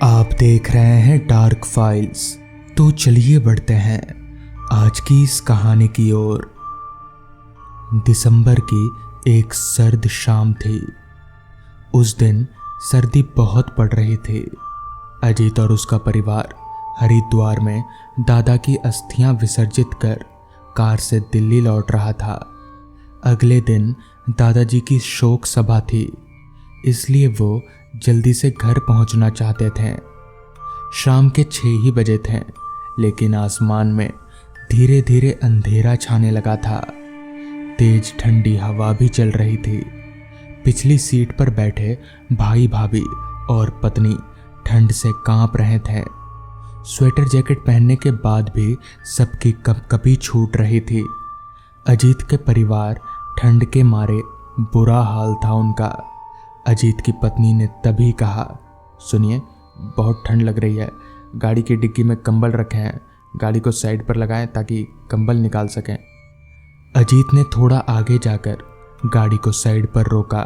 आप देख रहे हैं डार्क फाइल्स। तो चलिए बढ़ते हैं आज की इस कहानी की ओर। दिसंबर की एक सर्द शाम थी। उस दिन सर्दी बहुत पड़ रही थी। अजीत और उसका परिवार हरिद्वार में दादा की अस्थियां विसर्जित कर कार से दिल्ली लौट रहा था। अगले दिन दादाजी की शोक सभा थी, इसलिए वो जल्दी से घर पहुंचना चाहते थे। शाम के 6 ही बजे थे, लेकिन आसमान में धीरे धीरे अंधेरा छाने लगा था। तेज ठंडी हवा भी चल रही थी। पिछली सीट पर बैठे भाई भाभी और पत्नी ठंड से कांप रहे थे। स्वेटर जैकेट पहनने के बाद भी सबकी कपकपी छूट रही थी। अजीत के परिवार ठंड के मारे बुरा हाल था उनका। अजीत की पत्नी ने तभी कहा, सुनिए, बहुत ठंड लग रही है। गाड़ी की डिग्गी में कंबल रखे हैं, गाड़ी को साइड पर लगाएं ताकि कंबल निकाल सकें। अजीत ने थोड़ा आगे जाकर गाड़ी को साइड पर रोका,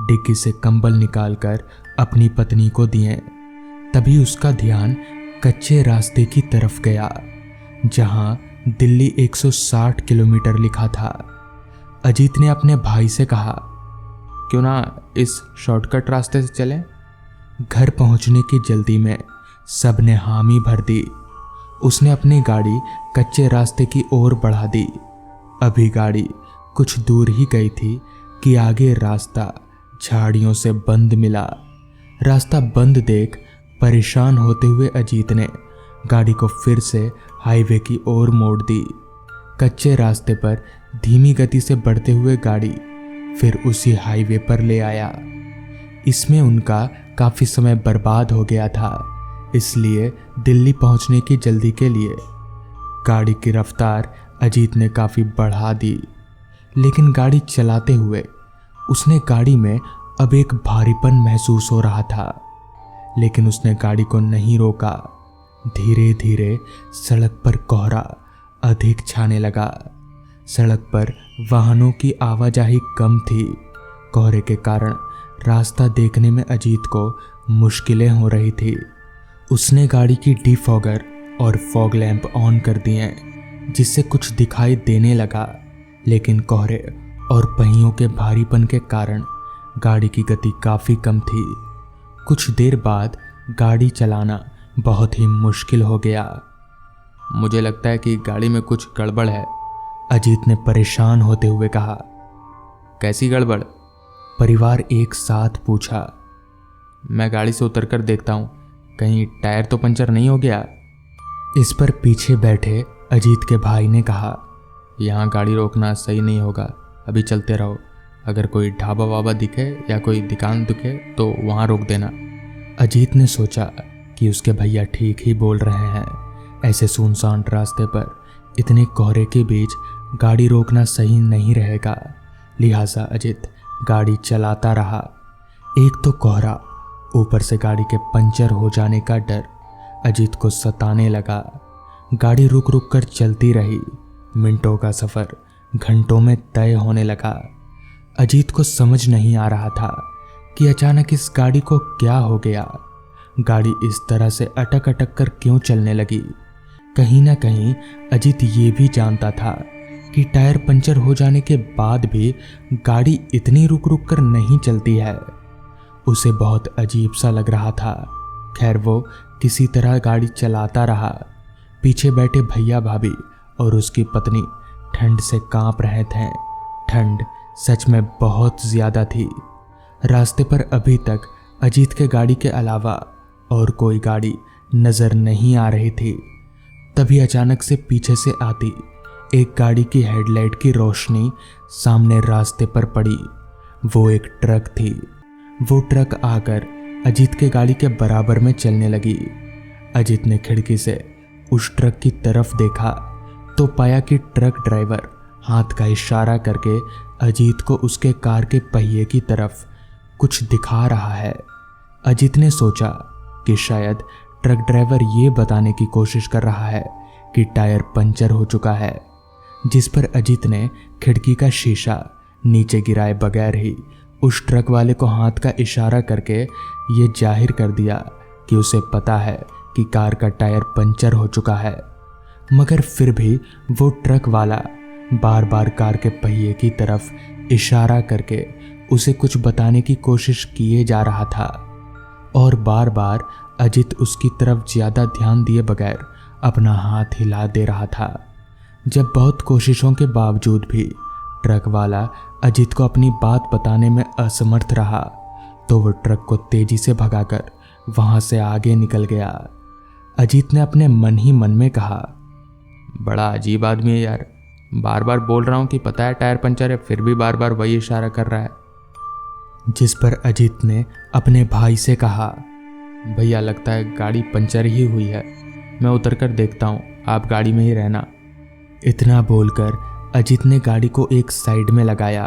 डिग्गी से कंबल निकालकर अपनी पत्नी को दिए। तभी उसका ध्यान कच्चे रास्ते की तरफ गया, जहां दिल्ली 160 किलोमीटर लिखा था। अजीत ने अपने भाई से कहा, क्यों ना इस शॉर्टकट रास्ते से चलें? घर पहुंचने की जल्दी में सबने हामी भर दी। उसने अपनी गाड़ी कच्चे रास्ते की ओर बढ़ा दी। अभी गाड़ी कुछ दूर ही गई थी कि आगे रास्ता झाड़ियों से बंद मिला। रास्ता बंद देख परेशान होते हुए अजीत ने गाड़ी को फिर से हाईवे की ओर मोड़ दी। कच्चे रास्ते पर धीमी गति से बढ़ते हुए गाड़ी फिर उसी हाईवे पर ले आया। इसमें उनका काफी समय बर्बाद हो गया था, इसलिए दिल्ली पहुंचने की जल्दी के लिए गाड़ी की रफ्तार अजीत ने काफी बढ़ा दी। लेकिन गाड़ी चलाते हुए उसने गाड़ी में अब एक भारीपन महसूस हो रहा था, लेकिन उसने गाड़ी को नहीं रोका। धीरे धीरे सड़क पर कोहरा अधिक छाने लगा। सड़क पर वाहनों की आवाजाही कम थी। कोहरे के कारण रास्ता देखने में अजीत को मुश्किलें हो रही थी। उसने गाड़ी की डिफॉगर और फॉग लैंप ऑन कर दिए, जिससे कुछ दिखाई देने लगा, लेकिन कोहरे और पहियों के भारीपन के कारण गाड़ी की गति काफ़ी कम थी। कुछ देर बाद गाड़ी चलाना बहुत ही मुश्किल हो गया। मुझे लगता है कि गाड़ी में कुछ गड़बड़ है, अजीत ने परेशान होते हुए कहा। कैसी गड़बड़? परिवार एक साथ पूछा। मैं गाड़ी से उतरकर देखता हूँ, कहीं टायर तो पंचर नहीं हो गया। इस पर पीछे बैठे अजीत के भाई ने कहा, यहाँ गाड़ी रोकना सही नहीं होगा, अभी चलते रहो। अगर कोई ढाबा वाबा दिखे या कोई दुकान दिखे तो वहाँ रोक देना। अजीत ने सोचा कि उसके भैया ठीक ही बोल रहे हैं। ऐसे सुनसान रास्ते पर इतने कोहरे के बीच गाड़ी रोकना सही नहीं रहेगा। लिहाजा अजीत गाड़ी चलाता रहा। एक तो कोहरा, ऊपर से गाड़ी के पंचर हो जाने का डर अजीत को सताने लगा। गाड़ी रुक रुक कर चलती रही। मिनटों का सफ़र घंटों में तय होने लगा। अजीत को समझ नहीं आ रहा था कि अचानक इस गाड़ी को क्या हो गया। गाड़ी इस तरह से अटक अटक कर क्यों चलने लगी? कहीं ना कहीं अजीत ये भी जानता था कि टायर पंचर हो जाने के बाद भी गाड़ी इतनी रुक रुक कर नहीं चलती है। उसे बहुत अजीब सा लग रहा था। खैर, वो किसी तरह गाड़ी चलाता रहा। पीछे बैठे भैया भाभी और उसकी पत्नी ठंड से कांप रहे थे। ठंड सच में बहुत ज़्यादा थी। रास्ते पर अभी तक अजीत के गाड़ी के अलावा और कोई गाड़ी नज़र नहीं आ रही थी। तभी अचानक से पीछे से आती एक गाड़ी की हेडलाइट की रोशनी सामने रास्ते पर पड़ी। वो एक ट्रक थी। वो ट्रक आकर अजीत के गाड़ी के बराबर में चलने लगी। अजीत ने खिड़की से उस ट्रक की तरफ देखा तो पाया कि ट्रक ड्राइवर हाथ का इशारा करके अजीत को उसके कार के पहिए की तरफ कुछ दिखा रहा है। अजीत ने सोचा कि शायद ट्रक ड्राइवर ये बताने की कोशिश कर रहा है कि टायर पंचर हो चुका है, जिस पर अजीत ने खिड़की का शीशा नीचे गिराए बगैर ही उस ट्रक वाले को हाथ का इशारा करके ये जाहिर कर दिया कि उसे पता है कि कार का टायर पंचर हो चुका है, मगर फिर भी वो ट्रक वाला बार बार कार के पहिए की तरफ इशारा करके उसे कुछ बताने की कोशिश किए जा रहा था और बार बार अजित उसकी तरफ ज्यादा ध्यान दिए बगैर अपना हाथ हिला दे रहा था। जब बहुत कोशिशों के बावजूद भी ट्रक वाला अजित को अपनी बात बताने में असमर्थ रहा तो वो ट्रक को तेजी से भगाकर वहां से आगे निकल गया। अजित ने अपने मन ही मन में कहा, बड़ा अजीब आदमी है यार, बार बार बोल रहा हूं कि पता है टायर पंचर है, फिर भी बार बार वही इशारा कर रहा है। जिस पर अजित ने अपने भाई से कहा, भैया लगता है गाड़ी पंचर ही हुई है, मैं उतर कर देखता हूँ, आप गाड़ी में ही रहना। इतना बोलकर अजित ने गाड़ी को एक साइड में लगाया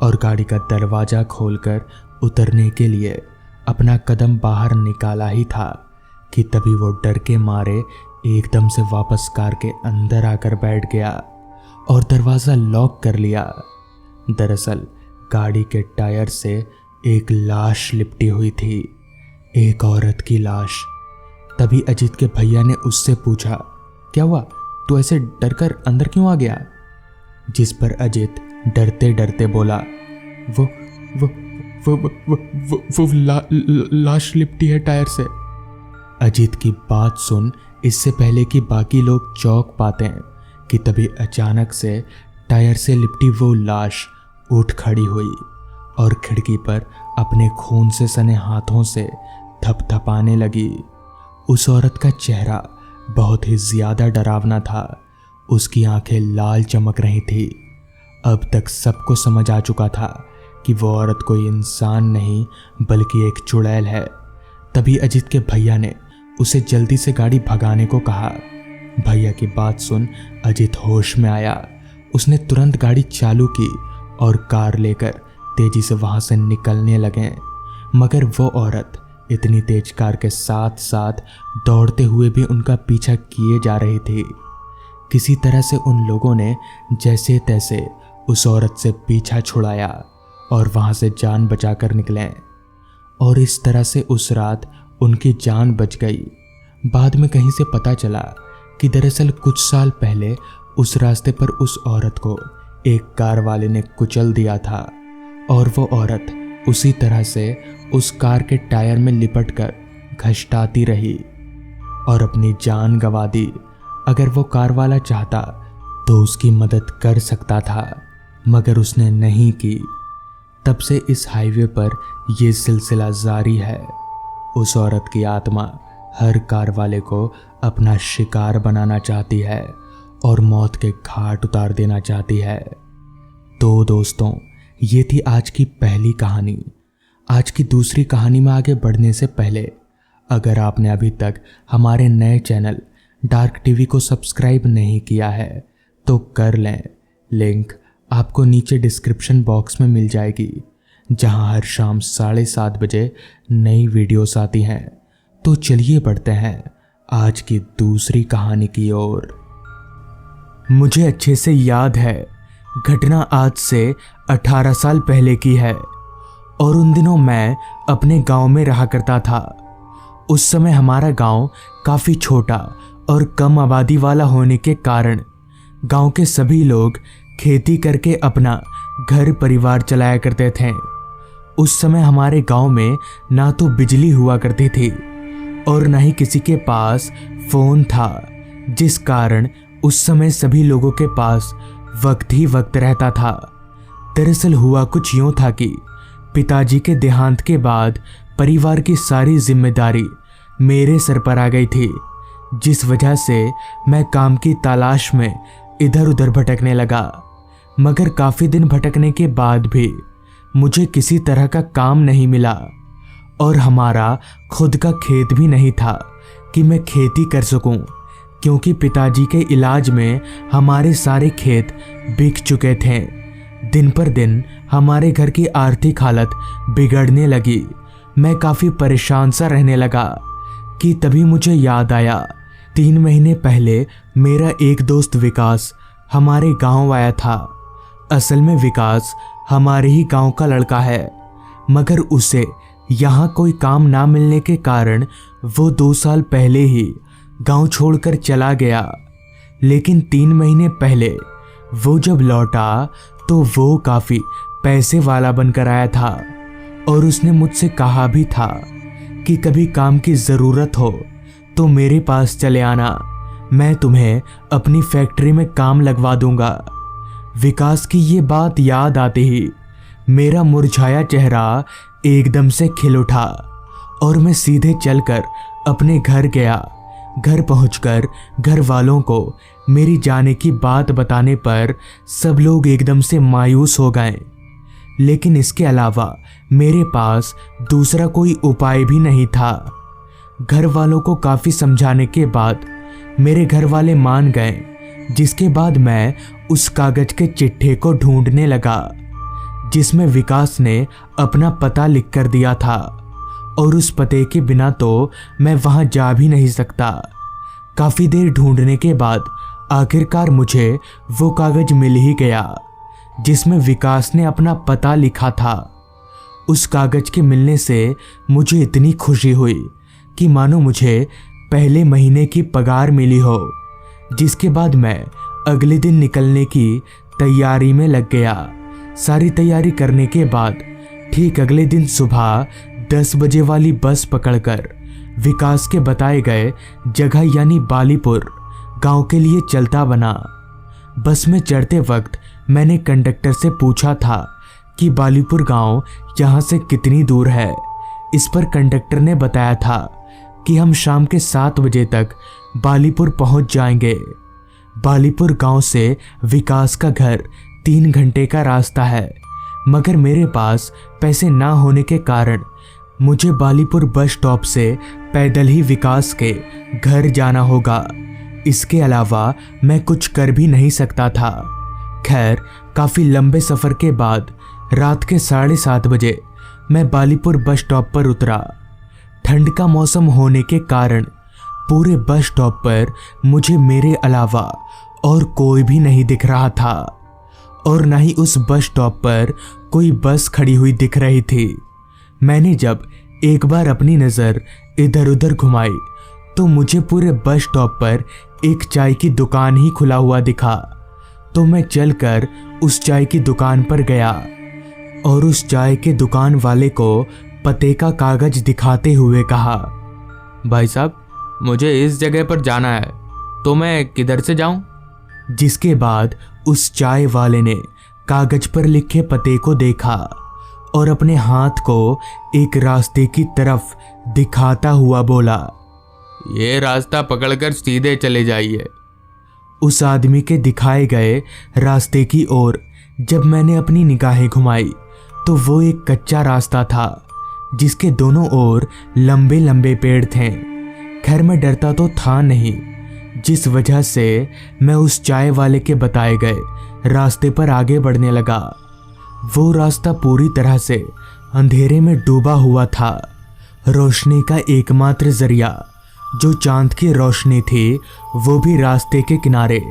और गाड़ी का दरवाजा खोलकर उतरने के लिए अपना कदम बाहर निकाला ही था कि तभी वो डर के मारे एकदम से वापस कार के अंदर आकर बैठ गया और दरवाज़ा लॉक कर लिया। दरअसल गाड़ी के टायर से एक लाश लिपटी हुई थी, एक औरत की लाश। तभी अजित के भैया ने उससे पूछा, क्या हुआ, तू ऐसे डर कर अंदर क्यों आ गया? जिस पर अजित डरते डरते बोला, वो लाश लिपटी है टायर से। अजित की बात सुन इससे पहले कि बाकी लोग चौंक पाते हैं कि तभी अचानक से टायर से लिपटी वो लाश उठ खड़ी हुई और खिड़की पर अपने खून से सने हाथों से थपथपाने लगी। उस औरत का चेहरा बहुत ही ज्यादा डरावना था, उसकी आंखें लाल चमक रही थी। अब तक सबको समझ आ चुका था कि वो औरत कोई इंसान नहीं बल्कि एक चुड़ैल है। तभी अजित के भैया ने उसे जल्दी से गाड़ी भगाने को कहा। भैया की बात सुन अजित होश में आया। उसने तुरंत गाड़ी चालू की और कार लेकर तेजी से वहां से निकलने लगे, मगर वो औरत इतनी तेज कार के साथ साथ दौड़ते हुए भी उनका पीछा किए जा रही थी। किसी तरह से उन लोगों ने जैसे तैसे उस औरत से पीछा छुड़ाया और वहां से जान बचाकर निकले और इस तरह से उस रात उनकी जान बच गई। बाद में कहीं से पता चला कि दरअसल कुछ साल पहले उस रास्ते पर उस औरत को एक कार वाले ने कुचल दिया था और वो औरत उसी तरह से उस कार के टायर में लिपटकर घसटाती रही और अपनी जान गंवा दी। अगर वो कार वाला चाहता तो उसकी मदद कर सकता था, मगर उसने नहीं की। तब से इस हाईवे पर यह सिलसिला जारी है। उस औरत की आत्मा हर कार वाले को अपना शिकार बनाना चाहती है और मौत के घाट उतार देना चाहती है। तो दोस्तों, ये थी आज की पहली कहानी। आज की दूसरी कहानी में आगे बढ़ने से पहले अगर आपने अभी तक हमारे नए चैनल डार्क टीवी को सब्सक्राइब नहीं किया है तो कर लें। लिंक आपको नीचे डिस्क्रिप्शन बॉक्स में मिल जाएगी, जहां हर शाम 7:30 बजे नई वीडियोस आती हैं। तो चलिए बढ़ते हैं आज की दूसरी कहानी की ओर। मुझे अच्छे से याद है, घटना आज से 18 साल पहले की है और उन दिनों मैं अपने गांव में रहा करता था। उस समय हमारा गांव काफ़ी छोटा और कम आबादी वाला होने के कारण गांव के सभी लोग खेती करके अपना घर परिवार चलाया करते थे। उस समय हमारे गांव में ना तो बिजली हुआ करती थी और ना ही किसी के पास फ़ोन था, जिस कारण उस समय सभी लोगों के पास वक्त ही वक्त रहता था। दरअसल हुआ कुछ यूँ था कि पिताजी के देहांत के बाद परिवार की सारी जिम्मेदारी मेरे सर पर आ गई थी, जिस वजह से मैं काम की तलाश में इधर उधर भटकने लगा। मगर काफ़ी दिन भटकने के बाद भी मुझे किसी तरह का काम नहीं मिला और हमारा खुद का खेत भी नहीं था कि मैं खेती कर सकूं, क्योंकि पिताजी के इलाज में हमारे सारे खेत बिक चुके थे। दिन पर दिन हमारे घर की आर्थिक हालत बिगड़ने लगी। मैं काफ़ी परेशान सा रहने लगा कि तभी मुझे याद आया, 3 महीने पहले मेरा एक दोस्त विकास हमारे गांव आया था। असल में विकास हमारे ही गांव का लड़का है, मगर उसे यहाँ कोई काम ना मिलने के कारण वो 2 साल पहले ही गांव छोड़कर चला गया। लेकिन 3 महीने पहले वो जब लौटा तो वो काफ़ी पैसे वाला बनकर आया था और उसने मुझसे कहा भी था कि कभी काम की ज़रूरत हो तो मेरे पास चले आना, मैं तुम्हें अपनी फैक्ट्री में काम लगवा दूंगा। विकास की ये बात याद आते ही मेरा मुरझाया चेहरा एकदम से खिल उठा और मैं सीधे चलकर अपने घर गया। घर पहुंचकर घर वालों को मेरी जाने की बात बताने पर सब लोग एकदम से मायूस हो गए। लेकिन इसके अलावा मेरे पास दूसरा उपाय उपाय भी नहीं था। घर वालों को काफ़ी समझाने के बाद मेरे घर वाले मान गए, जिसके बाद मैं उस कागज के चिट्ठे को ढूंढने लगा जिसमें विकास ने अपना पता लिख कर दिया था और उस पते के बिना तो मैं वहां जा भी नहीं सकता। काफ़ी देर ढूंढने के बाद आखिरकार मुझे वो कागज मिल ही गया जिसमें विकास ने अपना पता लिखा था। उस कागज के मिलने से मुझे इतनी खुशी हुई कि मानो मुझे पहले महीने की पगार मिली हो। जिसके बाद मैं अगले दिन निकलने की तैयारी में लग गया। सारी तैयारी करने के बाद ठीक अगले दिन सुबह 10 बजे वाली बस पकड़कर विकास के बताए गए जगह यानी बालीपुर गांव के लिए चलता बना। बस में चढ़ते वक्त मैंने कंडक्टर से पूछा था कि बालीपुर गांव यहाँ से कितनी दूर है। इस पर कंडक्टर ने बताया था कि हम शाम के 7 बजे तक बालीपुर पहुंच जाएंगे। बालीपुर गांव से विकास का घर 3 घंटे का रास्ता है, मगर मेरे पास पैसे ना होने के कारण मुझे बालीपुर बस स्टॉप से पैदल ही विकास के घर जाना होगा। इसके अलावा मैं कुछ कर भी नहीं सकता था। खैर, काफ़ी लंबे सफ़र के बाद रात के 7:30 बजे मैं बालीपुर बस स्टॉप पर उतरा। ठंड का मौसम होने के कारण पूरे बस स्टॉप पर मुझे मेरे अलावा और कोई भी नहीं दिख रहा था और न ही उस बस स्टॉप पर कोई बस खड़ी हुई दिख रही थी। मैंने जब एक बार अपनी नज़र इधर उधर घुमाई तो मुझे पूरे बस स्टॉप पर एक चाय की दुकान ही खुला हुआ दिखा। तो मैं चलकर उस चाय की दुकान पर गया और उस चाय के दुकान वाले को पते का कागज दिखाते हुए कहा, भाई साहब, मुझे इस जगह पर जाना है, तो मैं किधर से जाऊं? जिसके बाद उस चाय वाले ने कागज पर लिखे पते को देखा और अपने हाथ को एक रास्ते की तरफ दिखाता हुआ बोला, ये रास्ता पकड़कर सीधे चले जाइए। उस आदमी के दिखाए गए रास्ते की ओर जब मैंने अपनी निगाहें घुमाई तो वो एक कच्चा रास्ता था जिसके दोनों ओर लंबे लंबे पेड़ थे। खैर, मैं डरता तो था नहीं, जिस वजह से मैं उस चाय वाले के बताए गए रास्ते पर आगे बढ़ने लगा। वो रास्ता पूरी तरह से अंधेरे में डूबा हुआ था। रोशनी का एकमात्र जरिया जो चांद की रोशनी थी, वो भी रास्ते के किनारे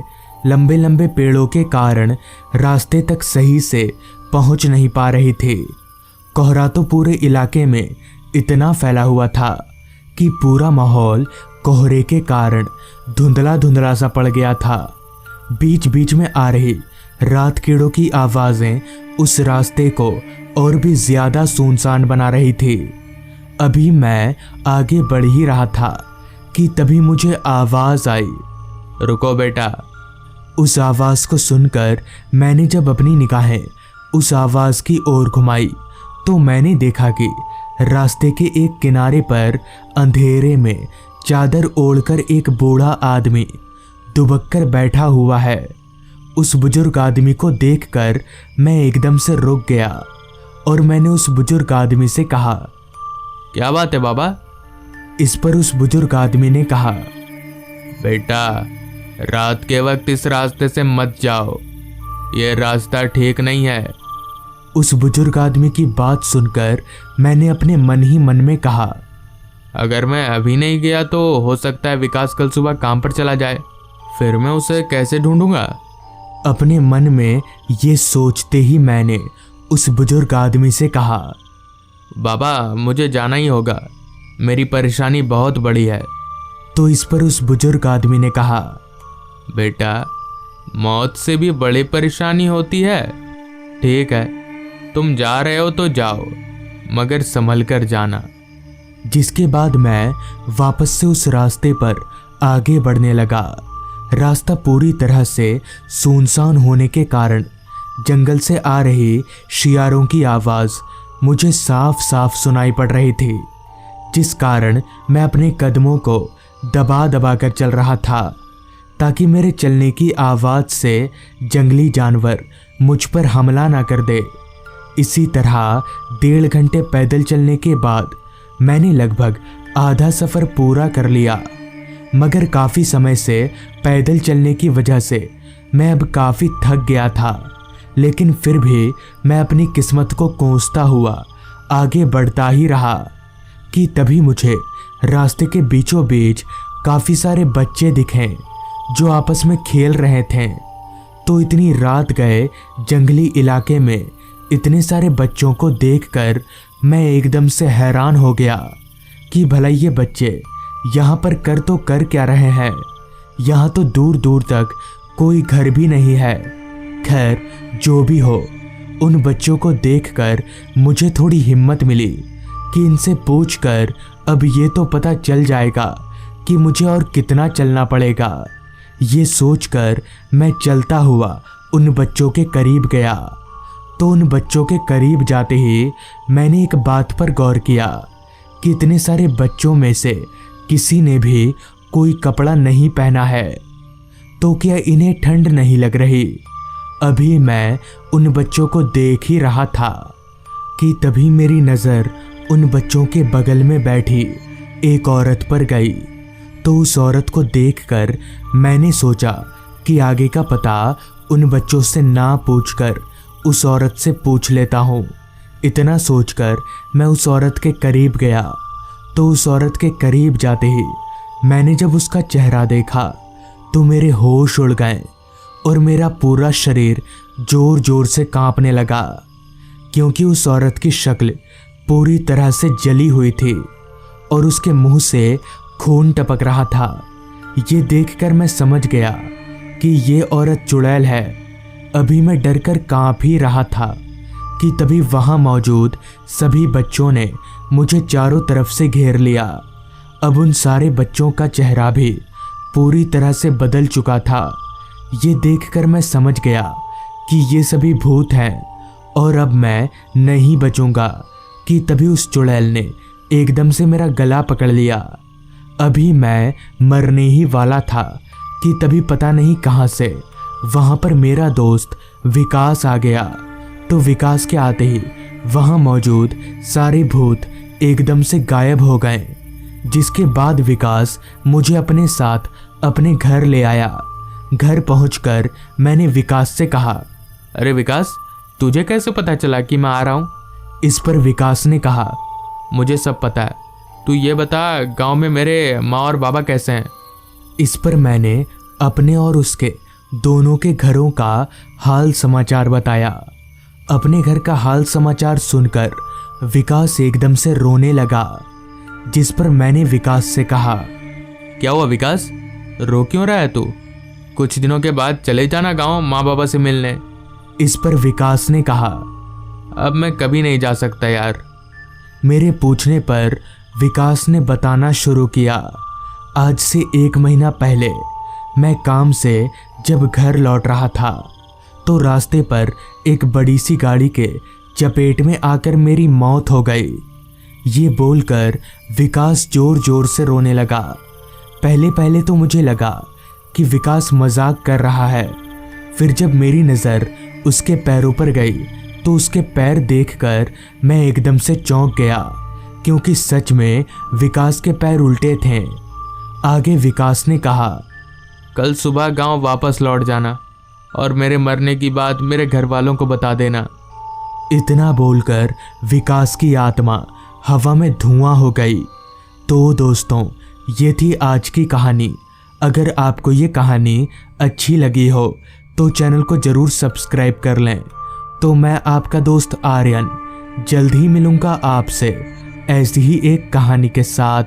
लंबे लंबे पेड़ों के कारण रास्ते तक सही से पहुंच नहीं पा रही थी। कोहरा तो पूरे इलाके में इतना फैला हुआ था कि पूरा माहौल कोहरे के कारण धुंधला धुंधला सा पड़ गया था। बीच बीच में आ रही रात कीड़ों की आवाज़ें उस रास्ते को और भी ज़्यादा सुनसान बना रही थी। अभी मैं आगे बढ़ ही रहा था कि तभी मुझे आवाज़ आई, रुको बेटा। उस आवाज़ को सुनकर मैंने जब अपनी निगाहें उस आवाज़ की ओर घुमाई तो मैंने देखा कि रास्ते के एक किनारे पर अंधेरे में चादर ओढ़कर एक बूढ़ा आदमी दुबक कर बैठा हुआ है। उस बुजुर्ग आदमी को देखकर मैं एकदम से रुक गया और मैंने उस बुजुर्ग आदमी से कहा, क्या बात है बाबा? इस पर उस बुजुर्ग आदमी ने कहा, बेटा, रात के वक्त इस रास्ते से मत जाओ, यह रास्ता ठीक नहीं है। उस बुजुर्ग आदमी की बात सुनकर मैंने अपने मन ही मन में कहा, अगर मैं अभी नहीं गया तो हो सकता है विकास कल सुबह काम पर चला जाए, फिर मैं उसे कैसे ढूंढूंगा? अपने मन में ये सोचते ही मैंने उस बुजुर्ग आदमी से कहा, बाबा मुझे जाना ही होगा, मेरी परेशानी बहुत बड़ी है। तो इस पर उस बुजुर्ग आदमी ने कहा, बेटा मौत से भी बड़ी परेशानी होती है। ठीक है, तुम जा रहे हो तो जाओ, मगर संभल कर जाना। जिसके बाद मैं वापस से उस रास्ते पर आगे बढ़ने लगा। रास्ता पूरी तरह से सुनसान होने के कारण जंगल से आ रही शियारों की आवाज़ मुझे साफ साफ सुनाई पड़ रही थी, जिस कारण मैं अपने कदमों को दबा दबा कर चल रहा था ताकि मेरे चलने की आवाज़ से जंगली जानवर मुझ पर हमला ना कर दे। इसी तरह 1.5 घंटे पैदल चलने के बाद मैंने लगभग आधा सफ़र पूरा कर लिया, मगर काफ़ी समय से पैदल चलने की वजह से मैं अब काफ़ी थक गया था। लेकिन फिर भी मैं अपनी किस्मत को कोसता हुआ आगे बढ़ता ही रहा कि तभी मुझे रास्ते के बीचों बीच काफ़ी सारे बच्चे दिखे जो आपस में खेल रहे थे। तो इतनी रात गए जंगली इलाके में इतने सारे बच्चों को देखकर मैं एकदम से हैरान हो गया कि भला ये बच्चे यहाँ पर तो कर क्या रहे हैं। यहाँ तो दूर दूर तक कोई घर भी नहीं है। खैर जो भी हो, उन बच्चों को देखकर मुझे थोड़ी हिम्मत मिली कि इनसे पूछकर अब ये तो पता चल जाएगा कि मुझे और कितना चलना पड़ेगा। ये सोचकर मैं चलता हुआ उन बच्चों के करीब गया। तो उन बच्चों के करीब जाते ही मैंने एक बात पर गौर किया कि इतने सारे बच्चों में से किसी ने भी कोई कपड़ा नहीं पहना है। तो क्या इन्हें ठंड नहीं लग रही? अभी मैं उन बच्चों को देख ही रहा था कि तभी मेरी नज़र उन बच्चों के बगल में बैठी एक औरत पर गई। तो उस औरत को देखकर मैंने सोचा कि आगे का पता उन बच्चों से ना पूछकर उस औरत से पूछ लेता हूँ। इतना सोचकर मैं उस औरत के करीब गया। तो उस औरत के करीब जाते ही मैंने जब उसका चेहरा देखा तो मेरे होश उड़ गए और मेरा पूरा शरीर जोर जोर से कांपने लगा, क्योंकि उस औरत की शक्ल पूरी तरह से जली हुई थी और उसके मुंह से खून टपक रहा था। ये देखकर मैं समझ गया कि ये औरत चुड़ैल है। अभी मैं डरकर कांप ही रहा था कि तभी वहां मौजूद सभी बच्चों ने मुझे चारों तरफ से घेर लिया। अब उन सारे बच्चों का चेहरा भी पूरी तरह से बदल चुका था। ये देखकर मैं समझ गया कि ये सभी भूत हैं और अब मैं नहीं बचूंगा। कि तभी उस चुड़ैल ने एकदम से मेरा गला पकड़ लिया। अभी मैं मरने ही वाला था कि तभी पता नहीं कहां से वहां पर मेरा दोस्त विकास आ गया। तो विकास के आते ही वहां मौजूद सारे भूत एकदम से गायब हो गए, जिसके बाद विकास मुझे अपने साथ अपने घर ले आया। घर पहुंचकर मैंने विकास से कहा, अरे विकास, तुझे कैसे पता चला कि मैं आ रहा हूं? इस पर विकास ने कहा, मुझे सब पता है, तू ये बता गांव में मेरे माँ और बाबा कैसे हैं? इस पर मैंने अपने और उसके दोनों के घरों का हाल समाचार बताया। अपने घर का हाल समाचार सुनकर विकास एकदम से रोने लगा, जिस पर मैंने विकास से कहा, क्या हुआ विकास, रो क्यों रहा है तू? कुछ दिनों के बाद चले जाना गांव माँ बाबा से मिलने। इस पर विकास ने कहा, अब मैं कभी नहीं जा सकता यार। मेरे पूछने पर विकास ने बताना शुरू किया। आज से 1 महीना पहले मैं काम से जब घर लौट रहा था तो रास्ते पर एक बड़ी सी गाड़ी के चपेट में आकर मेरी मौत हो गई। ये बोलकर विकास जोर जोर से रोने लगा। पहले पहले तो मुझे लगा कि विकास मजाक कर रहा है। फिर जब मेरी नज़र उसके पैरों पर गई तो उसके पैर देखकर मैं एकदम से चौंक गया, क्योंकि सच में विकास के पैर उल्टे थे। आगे विकास ने कहा, कल सुबह गांव वापस लौट जाना और मेरे मरने की बात मेरे घर वालों को बता देना। इतना बोलकर विकास की आत्मा हवा में धुआं हो गई। तो दोस्तों, ये थी आज की कहानी। अगर आपको ये कहानी अच्छी लगी हो तो चैनल को ज़रूर सब्सक्राइब कर लें। तो मैं आपका दोस्त आर्यन जल्द ही मिलूंगा आपसे ऐसी ही एक कहानी के साथ।